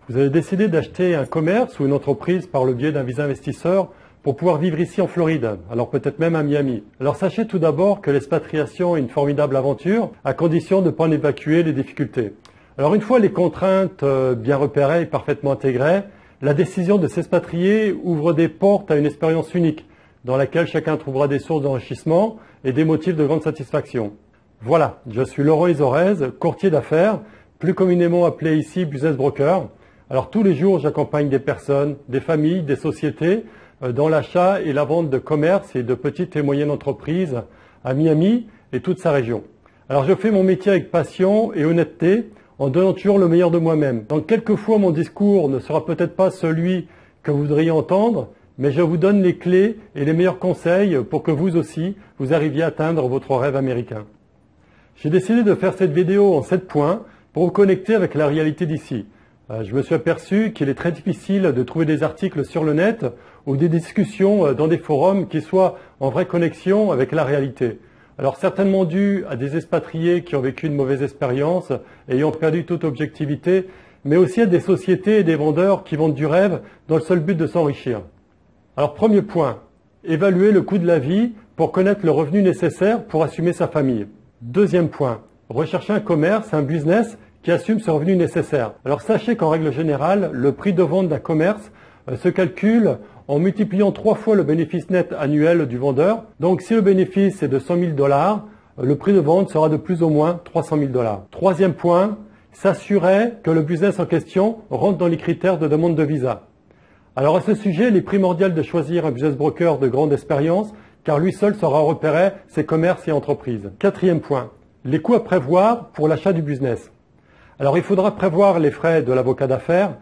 Vous avez décidé d'acheter un commerce ou une entreprise par le biais d'un visa investisseur pour pouvoir vivre ici en Floride, alors peut-être même à Miami. Alors sachez tout d'abord que l'expatriation est une formidable aventure, à condition de ne pas en évacuer les difficultés. Alors une fois les contraintes bien repérées et parfaitement intégrées, la décision de s'expatrier ouvre des portes à une expérience unique, dans laquelle chacun trouvera des sources d'enrichissement et des motifs de grande satisfaction. Voilà, je suis Laurent Izorez, courtier d'affaires, plus communément appelé ici business broker. Alors tous les jours, j'accompagne des personnes, des familles, des sociétés dans l'achat et la vente de commerce et de petites et moyennes entreprises à Miami et toute sa région. Alors je fais mon métier avec passion et honnêteté en donnant toujours le meilleur de moi-même. Donc quelquefois mon discours ne sera peut-être pas celui que vous voudriez entendre, mais je vous donne les clés et les meilleurs conseils pour que vous aussi, vous arriviez à atteindre votre rêve américain. J'ai décidé de faire cette vidéo en 7 points pour vous connecter avec la réalité d'ici. Je me suis aperçu qu'il est très difficile de trouver des articles sur le net ou des discussions dans des forums qui soient en vraie connexion avec la réalité. Alors certainement dû à des expatriés qui ont vécu une mauvaise expérience, ayant perdu toute objectivité, mais aussi à des sociétés et des vendeurs qui vendent du rêve dans le seul but de s'enrichir. Alors premier point, évaluer le coût de la vie pour connaître le revenu nécessaire pour assumer sa famille. Deuxième point, rechercher un commerce, un business qui assume ce revenu nécessaire. Alors sachez qu'en règle générale, le prix de vente d'un commerce se calcule en multipliant 3 fois le bénéfice net annuel du vendeur. Donc si le bénéfice est de 100 000 $, le prix de vente sera de plus ou moins 300 000 $. Troisième point, s'assurer que le business en question rentre dans les critères de demande de visa. Alors à ce sujet, il est primordial de choisir un business broker de grande expérience car lui seul saura repérer ses commerces et entreprises. Quatrième point, les coûts à prévoir pour l'achat du business. Alors il faudra prévoir les frais de l'avocat d'affaires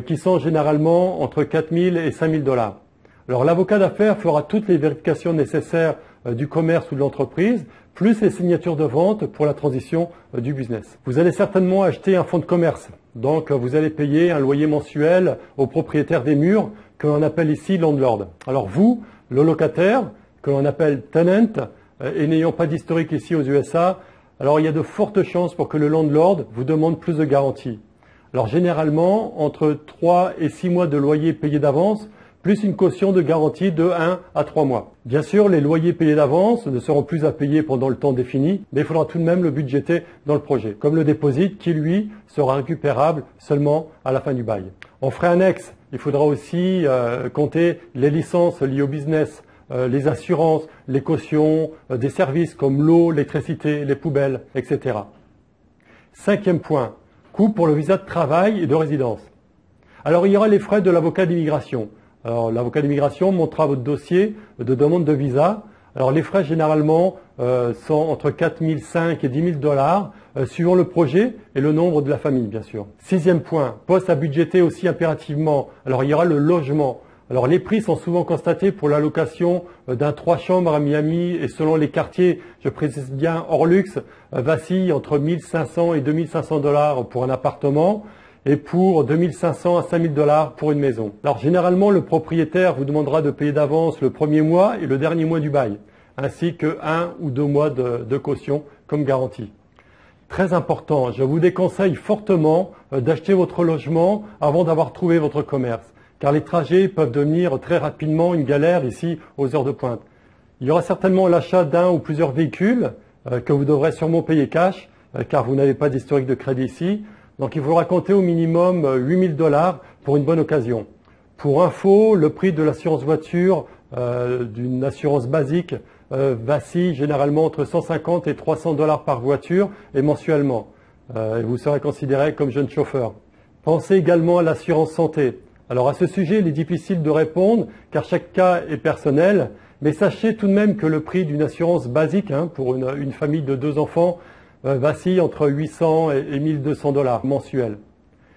qui sont généralement entre 4 000 et 5 000 $. Alors l'avocat d'affaires fera toutes les vérifications nécessaires du commerce ou de l'entreprise, plus les signatures de vente pour la transition du business. Vous allez certainement acheter un fonds de commerce, donc vous allez payer un loyer mensuel au propriétaire des murs que l'on appelle ici landlord. Alors vous, le locataire, que l'on appelle tenant, et n'ayant pas d'historique ici aux USA, alors il y a de fortes chances pour que le landlord vous demande plus de garanties. Alors généralement, entre 3 et 6 mois de loyer payé d'avance, plus une caution de garantie de 1 à 3 mois. Bien sûr, les loyers payés d'avance ne seront plus à payer pendant le temps défini, mais il faudra tout de même le budgéter dans le projet, comme le dépôt qui, lui, sera récupérable seulement à la fin du bail. En frais annexes, il faudra aussi compter les licences liées au business, les assurances, les cautions, des services comme l'eau, l'électricité, les poubelles, etc. Cinquième point, coût pour le visa de travail et de résidence. Alors il y aura les frais de l'avocat d'immigration. Alors l'avocat d'immigration montera votre dossier de demande de visa. Alors les frais généralement sont entre 4 500 et 10 000 $, suivant le projet et le nombre de la famille bien sûr. Sixième point, poste à budgéter aussi impérativement. Alors il y aura le logement. Alors les prix sont souvent constatés pour la location d'un 3 chambres à Miami et selon les quartiers, je précise bien hors luxe, vacille entre 1 500 et 2 500 $ pour un appartement et pour 2 500 à 5 000 $ pour une maison. Alors généralement, le propriétaire vous demandera de payer d'avance le premier mois et le dernier mois du bail, ainsi que 1 ou 2 mois de caution comme garantie. Très important, je vous déconseille fortement d'acheter votre logement avant d'avoir trouvé votre commerce, car les trajets peuvent devenir très rapidement une galère ici aux heures de pointe. Il y aura certainement l'achat d'un ou plusieurs véhicules que vous devrez sûrement payer cash, car vous n'avez pas d'historique de crédit ici. Donc il faudra compter au minimum 8 000 $ pour une bonne occasion. Pour info, le prix de l'assurance voiture d'une assurance basique vacille généralement entre 150 et 300 $ par voiture et mensuellement. Et vous serez considéré comme jeune chauffeur. Pensez également à l'assurance santé. Alors à ce sujet, il est difficile de répondre car chaque cas est personnel, mais sachez tout de même que le prix d'une assurance basique pour une famille de 2 enfants vacille entre 800 et 1200 $ mensuels.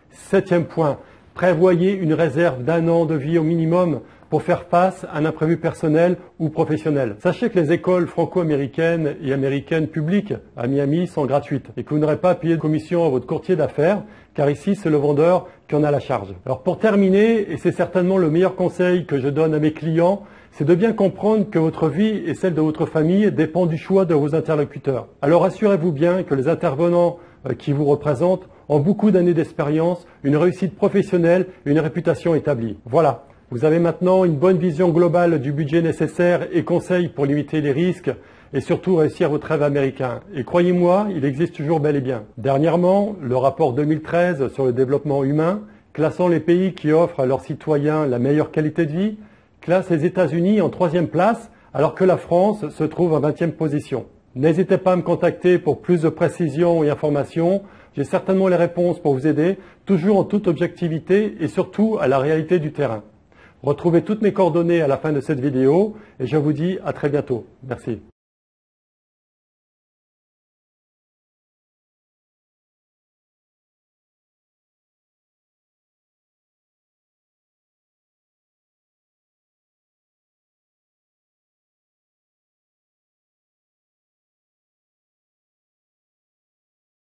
Septième point, prévoyez une réserve d'1 an de vie au minimum pour faire face à un imprévu personnel ou professionnel. Sachez que les écoles franco-américaines et américaines publiques à Miami sont gratuites et que vous n'aurez pas à payer de commission à votre courtier d'affaires car ici c'est le vendeur qui en a la charge. Alors pour terminer, et c'est certainement le meilleur conseil que je donne à mes clients, c'est de bien comprendre que votre vie et celle de votre famille dépend du choix de vos interlocuteurs. Alors assurez-vous bien que les intervenants qui vous représentent ont beaucoup d'années d'expérience, une réussite professionnelle et une réputation établie. Voilà, vous avez maintenant une bonne vision globale du budget nécessaire et conseils pour limiter les risques et surtout réussir votre rêve américain. Et croyez-moi, il existe toujours bel et bien. Dernièrement, le rapport 2013 sur le développement humain, classant les pays qui offrent à leurs citoyens la meilleure qualité de vie, classe les États-Unis en 3e place, alors que la France se trouve en 20e position. N'hésitez pas à me contacter pour plus de précisions et informations. J'ai certainement les réponses pour vous aider, toujours en toute objectivité et surtout à la réalité du terrain. Retrouvez toutes mes coordonnées à la fin de cette vidéo et je vous dis à très bientôt. Merci.